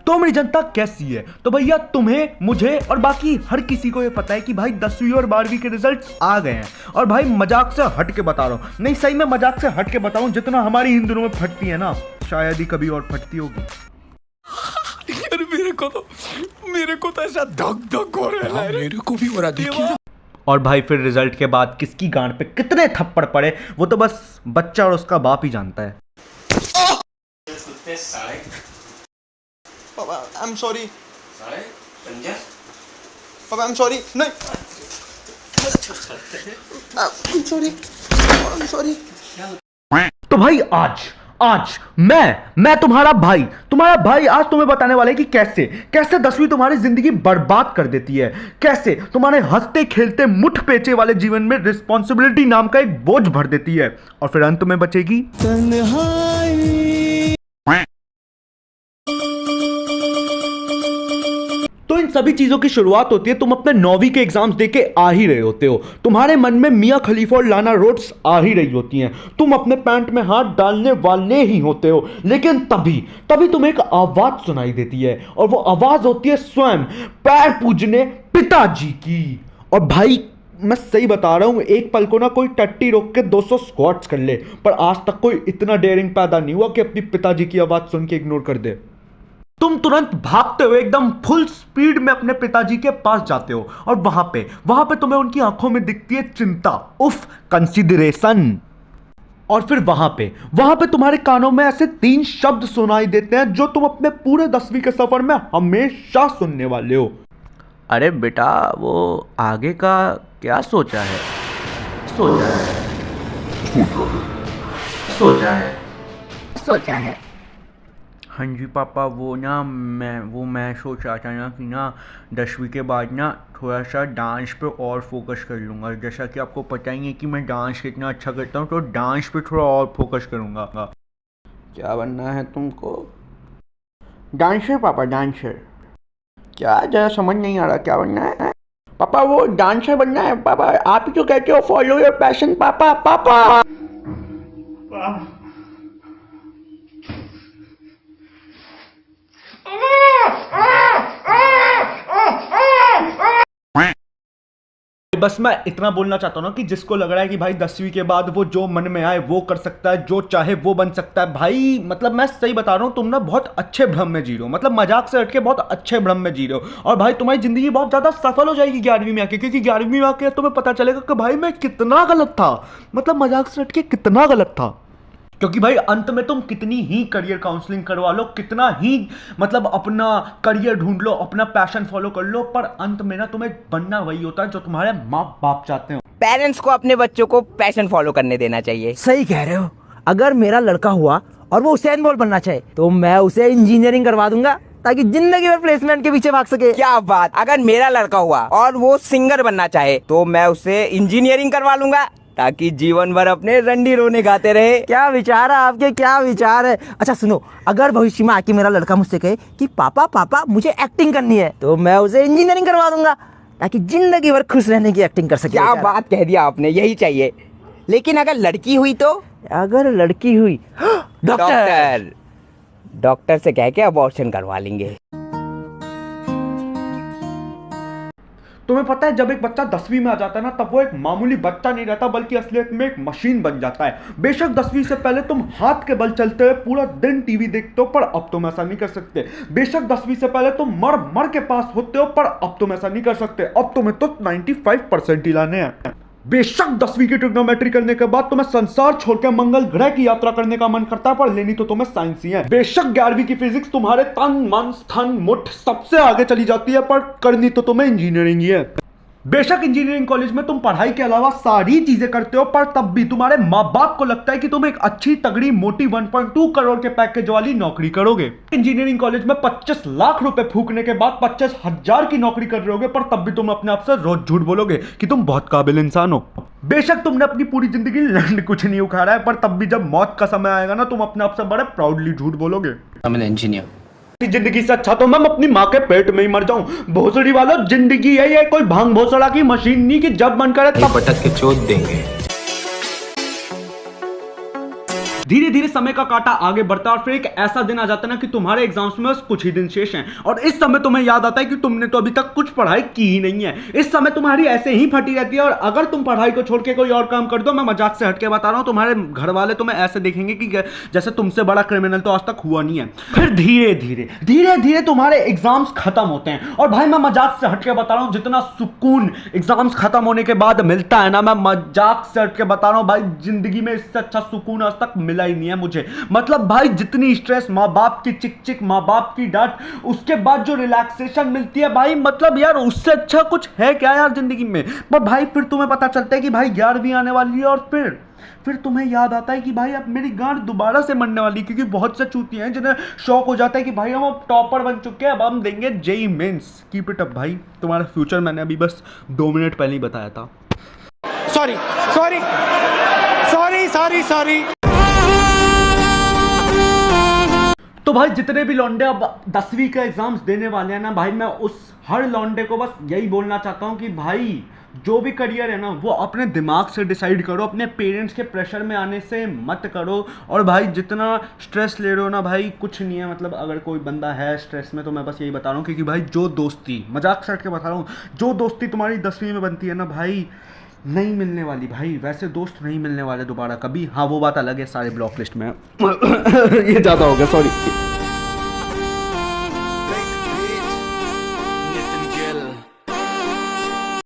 तो मेरी जनता कैसी है? तो भैया तुम्हें, मुझे और बाकी हर किसी को ये पता है कि भाई 10वीं और 12वीं के रिजल्ट्स आ गए हैं। और भाई मजाक से हट के बता रहा हूँ, नहीं सही में मजाक से हट के बताऊँ, जितना हमारी इन दिनों में फटती है ना, शायद ही कभी और फटती होगी। यार मेरे को तो ऐसा धक धक हो रहा है। मेरे को भी हो रहा, देखिए। और भाई फिर रिजल्ट के बाद किसकी गांड पे कितने थप्पड़ पड़े वो तो बस बच्चा और उसका बाप ही जानता है। पापा आई एम सॉरी। पापा आई एम सॉरी। नहीं आई एम सॉरी। तो भाई आज मैं तुम्हारा भाई आज तुम्हें बताने वाला है कि कैसे 10वीं तुम्हारी जिंदगी बर्बाद कर देती है, कैसे तुम्हारे हंसते खेलते मुठ पेचे वाले जीवन में रिस्पॉन्सिबिलिटी नाम का एक बोझ भर देती है और फिर अंत में बचेगी तन्हाई। तो इन सभी चीजों की शुरुआत होती है तुम अपने 9वीं के एग्जाम्स देके आ ही रहे होते हो, तुम्हारे मन में मियां खलीफा और लाना रोड्स आ ही रही होती हैं, तुम अपने पैंट में हाथ डालने वाले ही होते हो, लेकिन तभी तुम्हें एक आवाज सुनाई देती है और वो आवाज होती है स्वयं पैर पूजने पिताजी की। और भाई मैं सही बता रहा हूं, एक पल को ना कोई टट्टी रोक के 200 स्क्वाट्स कर ले, पर आज तक कोई इतना डेयरिंग पैदा नहीं हुआ कि अपनी पिताजी की आवाज सुन के इग्नोर कर दे। तुम तुरंत भागते हुए एकदम फुल स्पीड में अपने पिताजी के पास जाते हो और वहां पे तुम्हें उनकी आंखों में दिखती है चिंता, उफ, कंसीडरेशन। और फिर वहां पे तुम्हारे कानों में ऐसे 3 शब्द सुनाई देते हैं जो तुम अपने पूरे 10वीं के सफर में हमेशा सुनने वाले हो। अरे बेटा, वो आगे का क्या सोचा है? सोचा है। हाँ जी पापा, वो मैं सोच रहा था ना कि ना 10वीं के बाद ना थोड़ा सा डांस पे और फोकस कर लूँगा। जैसा कि आपको पता ही है कि मैं डांस कितना अच्छा करता हूँ, तो डांस पे थोड़ा और फोकस करूँगा। क्या बनना है तुमको? डांसर पापा, डांसर। क्या, ज़रा समझ नहीं आ रहा, क्या बनना है पापा? वो डांसर बनना है पापा, आप ही तो कहते हो फॉलो योर पैशन पापा। बस मैं इतना बोलना चाहता हूँ ना कि जिसको लग रहा है कि भाई 10वीं के बाद वो जो मन में आए वो कर सकता है, जो चाहे वो बन सकता है, भाई मतलब मैं सही बता रहा हूँ, तुम ना बहुत अच्छे भ्रम में जी रहे हो, मतलब मजाक से हट के बहुत अच्छे भ्रम में जी रहे हो। और भाई तुम्हारी जिंदगी बहुत ज्यादा सफल हो जाएगी 11वीं में आके, क्योंकि 11वीं में आके तुम्हें पता चलेगा कि भाई मैं कितना गलत था, मतलब मजाक से हट के कितना गलत था। क्योंकि भाई अंत में तुम कितनी ही करियर काउंसलिंग करवा लो, कितना ही मतलब अपना करियर ढूंढ लो, अपना पैशन फॉलो कर लो, पर अंत में ना तुम्हें बनना वही होता है जो तुम्हारे माँ बाप चाहते हो। पेरेंट्स को अपने बच्चों को पैशन फॉलो करने देना चाहिए। सही कह रहे हो। अगर मेरा लड़का हुआ और वो उसेन बोल्ट बनना चाहे तो मैं उसे इंजीनियरिंग करवा दूंगा ताकि जिंदगी भर प्लेसमेंट के पीछे भाग सके। क्या बात! अगर मेरा लड़का हुआ और वो सिंगर बनना चाहे तो मैं उसे इंजीनियरिंग करवा लूंगा ताकि जीवन भर अपने रंडी रोने गाते रहे। क्या विचार है आपके, क्या विचार है। अच्छा सुनो, अगर भविष्य में आके मेरा लड़का मुझसे कहे कि पापा मुझे एक्टिंग करनी है तो मैं उसे इंजीनियरिंग करवा दूंगा ताकि जिंदगी भर खुश रहने की एक्टिंग कर सके। क्या बात कह दिया आपने, यही चाहिए। लेकिन अगर लड़की हुई तो? अगर लड़की हुई डॉक्टर से कह के अबॉर्शन करवा लेंगे। तुम्हें पता है जब एक बच्चा 10वीं में आ जाता है ना, तब वो एक मामूली बच्चा नहीं रहता बल्कि असलियत में एक मशीन बन जाता है। बेशक 10वीं से पहले तुम हाथ के बल चलते हुए पूरा दिन टीवी देखते हो, पर अब तुम ऐसा नहीं कर सकते। बेशक 10वीं से पहले तुम मर के पास होते हो, पर अब तुम ऐसा नहीं कर सकते। अब तुम्हें तो 95% ही लाने हैं। बेशक 10वीं की ट्रिग्नोमेट्री करने के बाद तुम्हें संसार छोड़कर मंगल ग्रह की यात्रा करने का मन करता है, पर लेनी तो तुम्हें साइंस ही है। बेशक 11वीं की फिजिक्स तुम्हारे तन मन स्थन मुठ सबसे आगे चली जाती है, पर करनी तो तुम्हें इंजीनियरिंग ही है। बेशक इंजीनियरिंग कॉलेज में तुम पढ़ाई के अलावा सारी चीजें करते हो, पर तब भी तुम्हारे माँ बाप को लगता है कि तुम एक अच्छी तगड़ी मोटी 1.2 करोड़ के पैकेज वाली नौकरी करोगे। इंजीनियरिंग कॉलेज में 25 लाख रुपए फूकने के बाद 25,000 की नौकरी कर रहे होगे, पर तब भी तुम अपने आप से रोज झूठ बोलोगे कि तुम बहुत काबिल इंसान हो। बेशक तुमने अपनी पूरी जिंदगी लंड कुछ नहीं उखाड़ा है, पर तब भी जब मौत का समय आएगा ना, तुम अपने आप से बड़े प्राउडली झूठ बोलोगे। इंजीनियर जिंदगी से अच्छा तो मैं अपनी माँ के पेट में ही मर जाऊं। भोसड़ी वालों, जिंदगी है ये कोई भांग भोसड़ा की मशीन नहीं कि जब मन करे तब पटक के चोट देंगे। धीरे धीरे समय का कांटा आगे बढ़ता है और फिर एक ऐसा दिन आ जाता है ना कि तुम्हारे एग्जाम्स में बस कुछ ही दिन शेष हैं और इस समय तुम्हें याद आता है कि तुमने तो अभी तक कुछ पढ़ाई की ही नहीं है। इस समय तुम्हारी ऐसे ही फटी रहती है और अगर तुम पढ़ाई को छोड़ के कोई और काम कर दो, मैं मजाक से हटके बता रहा हूं, तुम्हारे घर वाले तुम्हें ऐसे देखेंगे कि जैसे तुमसे बड़ा क्रिमिनल तो आज तक हुआ नहीं है। फिर धीरे धीरे तुम्हारे एग्जाम्स खत्म होते हैं और भाई मैं मजाक से हटके बता रहा हूं, जितना सुकून एग्जाम्स खत्म होने के बाद मिलता है ना, मैं मजाक से हटके बता रहा हूं भाई, जिंदगी में इससे अच्छा सुकून आज तक मिला ही नहीं है मुझे। मतलब भाई जितनी स्ट्रेस, माँ बाप की चिक माँ बाप की डांट, उसके बाद जो रिलैक्सेशन मिलती है भाई, मतलब यार उससे अच्छा कुछ है क्या यार जिंदगी में। पर भाई फिर तुम्हें पता चलता है कि भाई 11वीं आने वाली है और फिर तुम्हें याद आता है कि भाई अब मेरी गांड दोबारा से मरने वाली है, क्योंकि बहुत से चूतिए हैं जिन्हें शौक हो जाता है कि भाई हम अब टॉपर बन चुके हैं, अब हम देंगे JEE Mains. Keep it up भाई, तुम्हारा फ्यूचर मैंने अभी बस 2 मिनट पहले ही बताया था। Sorry sorry sorry sorry sorry. तो भाई जितने भी लौंडे अब 10वीं के एग्जाम्स देने वाले हैं ना भाई, मैं उस हर लौंडे को बस यही बोलना चाहता हूँ कि भाई जो भी करियर है ना वो अपने दिमाग से डिसाइड करो, अपने पेरेंट्स के प्रेशर में आने से मत करो। और भाई जितना स्ट्रेस ले रहे हो ना भाई, कुछ नहीं है। मतलब अगर कोई बंदा है स्ट्रेस में तो मैं बस यही बता रहा हूँ, क्योंकि भाई जो दोस्ती, मजाक से हट के बता रहा हूँ, जो दोस्ती तुम्हारी 10वीं में बनती है ना भाई, नहीं मिलने वाली भाई, वैसे दोस्त नहीं मिलने वाले दोबारा कभी। हाँ वो बात अलग है, सारे ब्लॉक लिस्ट में ये ज़्यादा हो गया, सॉरी।